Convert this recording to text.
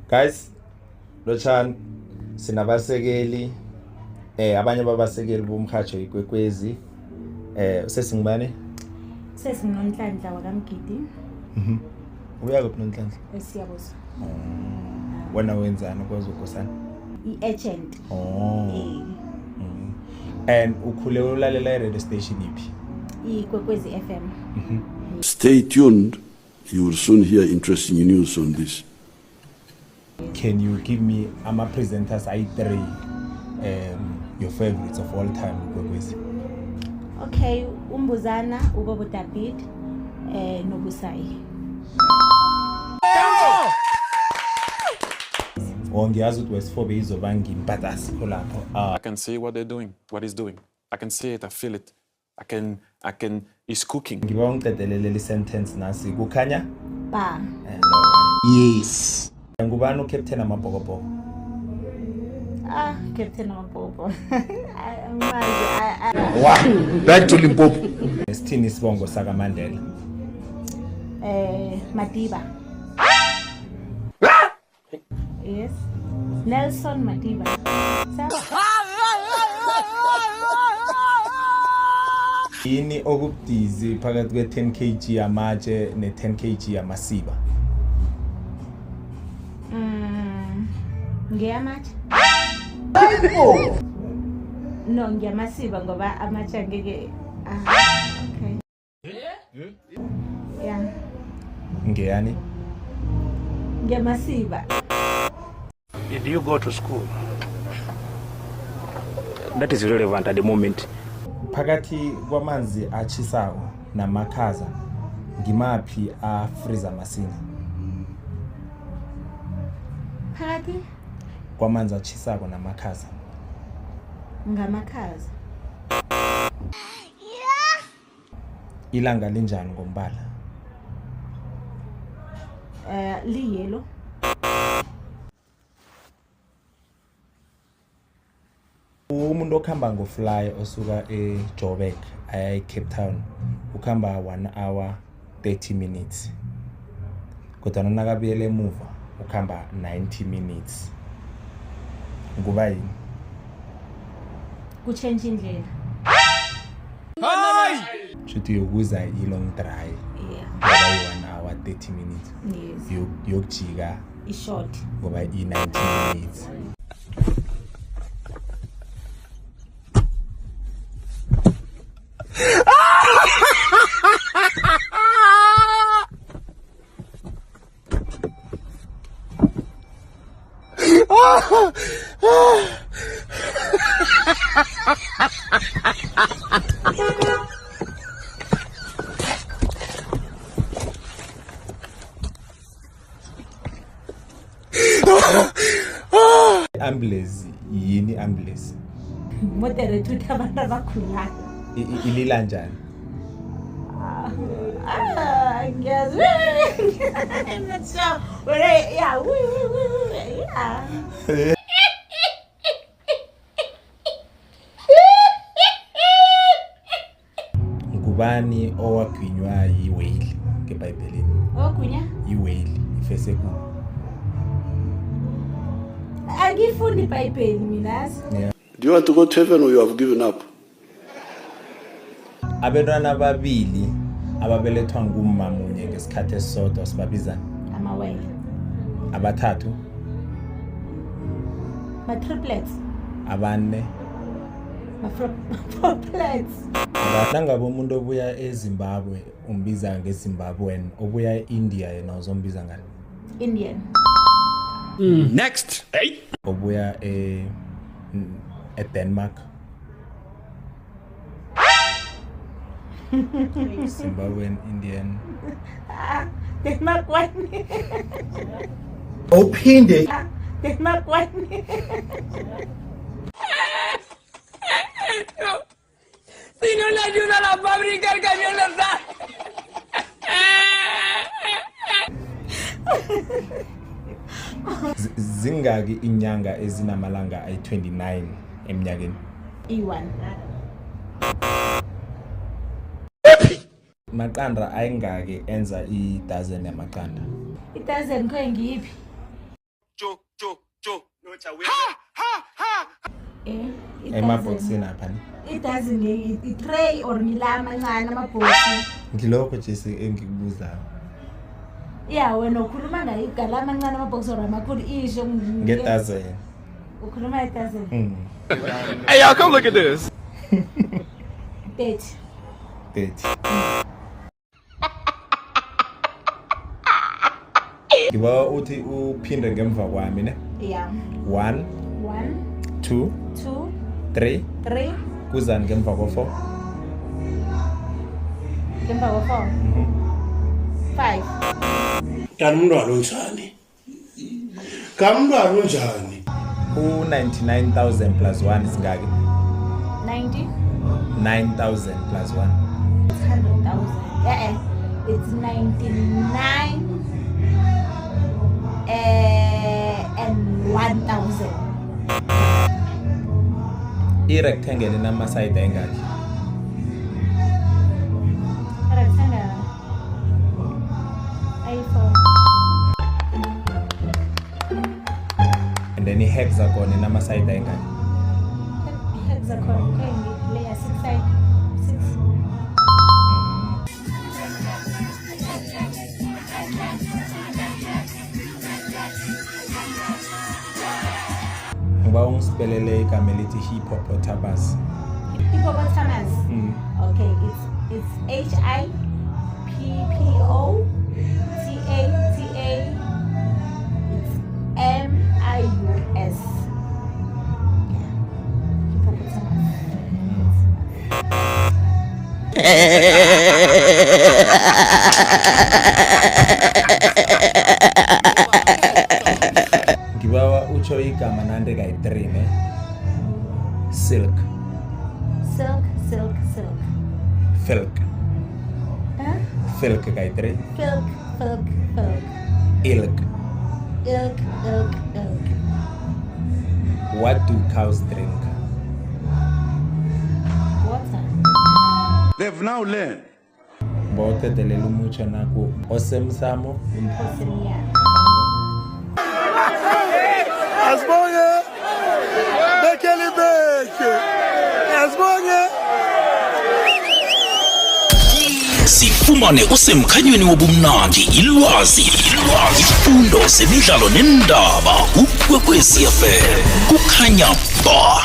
Guys, Lotshani sinabasekeli abanye babasekeli bomkhatsho iKwekwezi sesingibane sesinonhlanhla wakamgidi uya kuphi nonhlanhla esiyabuza wena wenzani kwezokosana iagent and ukhule ulalela radio station iphi iKwekwezi FM. Stay tuned, you will soon hear interesting news on this. Can you give me presenters I3 your favorites of all time Kwekwezi? Okay, uMbuzana, uBobo David, noBusayi. Ngiyazi ukuthi wesifo izobangi impatasi lapho. I can see what they're doing, what he's doing. I can see it, I feel it. He's cooking. Ngiba ungiqedelele sentence nasi kukhanya? Ba. Yes. Ngubani uCaptain Amabhokobhoko? Captain Amabhokobhoko. Back to Limpopo. Sithini isibongo saka Mandela? Madiba. Yes. Nelson Madiba. Yini okubhizi phakathi kwe 10 kg yamatshe ne 10 kg yamasiba? Ngiyamatshe. No, ngiyamasiba ngoba amatshe angeke. Okay. Yeah. Ngiyani? Ngiyamasiba. Did you go to school? That is irrelevant at the moment. Phakathi kwamanzi achisayo namakhaza ngimaphi freezer masini? Phakathi kwamanzi achisayo namakhaza ngamakhaza. Ilanga linjani ngombala? Liyelo. Umuntu okhamba ngofly osuka eJoburg aya eCape Town ukhamba 1 hour 30 minutes. Kodwa nakabuyele emuva ukhamba 90 minutes. Kuba yini? Kuchange indlela. Shuthi yokuza long drive. Yeah. Ngoba 1 hour 30 minutes. Yes. Yokujika Short. ngoba 90 minutes. Ambulance yini ambulance? Motere thutha abantu abakhulayo. Ilila njani? Ngiyazi. I'm not sure. But yeah. Ngubani owagwinywa yiwhale ngeBhayibhelini? Ogwinya? Iwhale ifese ku. Angifundi iBhayibheli mina. Do you want to go to heaven or you have given up? Abantwana ababili ababelethwa ngumama munye ngesikhathi esisodwa sibabizana Amawele. abathathu Triplets. abane Triplets. nangabe umuntu obuya eZimbabwe umbiza ngeZimbabwean obuya eIndia yena uzombiza ngani? Indian. Next. Hey. Obuya eDenmark Zimbabwean Indian Denmark one. Ophinde Denmark one. Si no le ayuda a la fábrica, el camión no sale. Zingaki inyanga ezinamalanga ayi29 eminyakeni? E1. Maqanda ayingaki enza i-dozen yamaqanda? I-dozen kho ngiyiphi? Emabhokisini apha ni? I-dozen i-tray or ngila amancane amabhoksi. Ngilokho nje engikubuzayo. Yeah, wena ukhuluma ngayo igala amancane amabhoksi or amakhulu isho Nge-dozen. ukhuluma i-dozen. Hey, y'all, come look at this. 30. 30. Ngiba uthi uphinde ngemva kwami ne? Yeah. 1 1 2 2 3 3 kuzani ngemva ko4? ngemva ko4. 5. Kanti umntwana unjani? Kamntwana unjani? U-99,000 plus 1 singaki? 90. 9,000 plus 1. 100,000. Yeah, it's 99 and 1,000. I-rectangle inamasayidi ayingaki? Rectangle. A4. And then i-hexagon inamasayidi ayingaki? Hexagon. Okay, layer 6 side. 6. Ngiba ungisipelele igama elithi hippopotamus. Hippopotamus. Okay, it's HIPPOTATA. It's MIUS. Yeah. Hippopotamus. Ngibawa utsho igama nande kayi-3 ne? Silk. Silk, silk, silk. Filk. Huh? Filk kayi-3. Filk, filk, filk. Ilk. Ilk, ilk, ilk. What do cows drink? Water. They've now learned. Bawuqedelela umutsho naku osemsamo. Impossible. Asibonge. Bekeli beke. Asibonge. Sifumane usemkhanyweni wobumnandi ilwazi ifundo zemidlalo nendaba ukwekwezi FM kukhanya ba